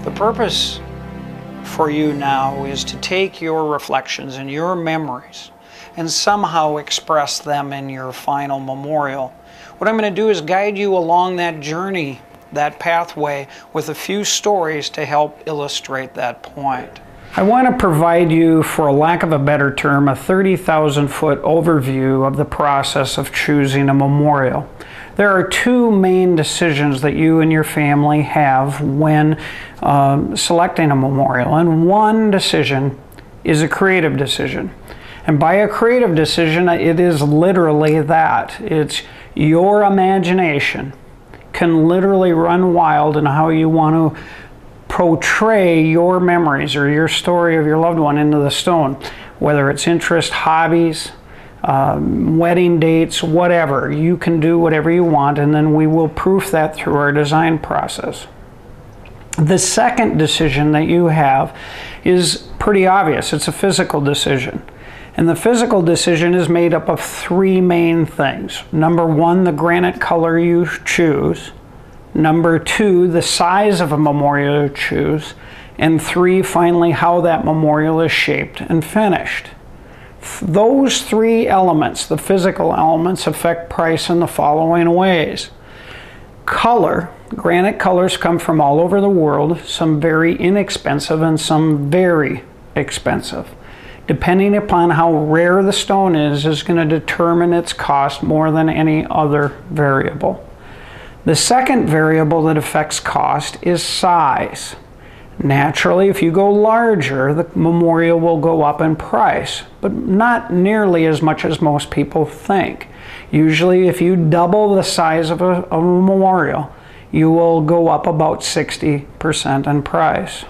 The purpose for you now is to take your reflections and your memories and somehow express them in your final memorial. What I'm going to do is guide you along that journey, that pathway, with a few stories to help illustrate that point. I want to provide you, for a lack of a better term, a 30,000-foot overview of the process of choosing a memorial. There are two main decisions that you and your family have when selecting a memorial, and one decision is a creative decision. And by a creative decision, it is literally that. It's your imagination can literally run wild in how you want to portray your memories or your story of your loved one into the stone, whether it's interest, hobbies, wedding dates, whatever. You can do whatever you want, and then we will proof that through our design process. The second decision that you have is pretty obvious. It's a physical decision. And the physical decision is made up of three main things. Number one, the granite color you choose. Number two, the size of a memorial you choose. And three, finally, how that memorial is shaped and finished. Those three elements, the physical elements, affect price in the following ways. Color. Granite colors come from all over the world, some very inexpensive and some very expensive. Depending upon how rare the stone is going to determine its cost more than any other variable. The second variable that affects cost is size. Naturally, if you go larger, the memorial will go up in price, but not nearly as much as most people think. Usually, if you double the size of a memorial, you will go up about 60% in price.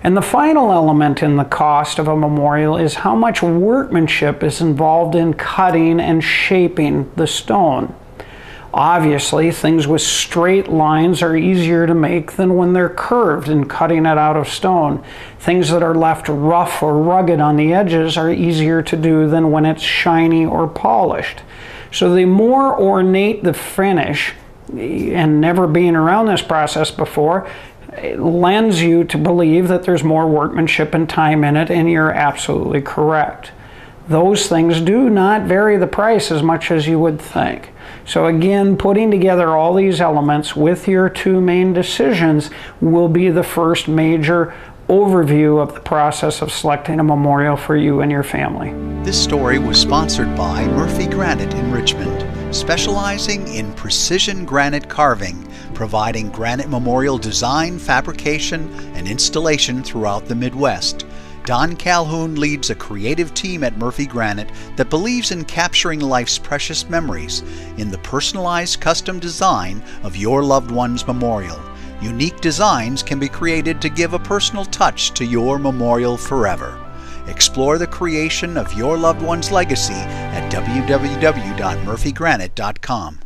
And the final element in the cost of a memorial is how much workmanship is involved in cutting and shaping the stone. Obviously, things with straight lines are easier to make than when they're curved and cutting it out of stone. Things that are left rough or rugged on the edges are easier to do than when it's shiny or polished. So the more ornate the finish, and never being around this process before, it lends you to believe that there's more workmanship and time in it, and you're absolutely correct. Those things do not vary the price as much as you would think. So again, putting together all these elements with your two main decisions will be the first major overview of the process of selecting a memorial for you and your family. This story was sponsored by Murphy Granite in Richmond, specializing in precision granite carving, providing granite memorial design, fabrication, and installation throughout the Midwest. Don Calhoun leads a creative team at Murphy Granite that believes in capturing life's precious memories in the personalized custom design of your loved one's memorial. Unique designs can be created to give a personal touch to your memorial forever. Explore the creation of your loved one's legacy at www.murphygranite.com.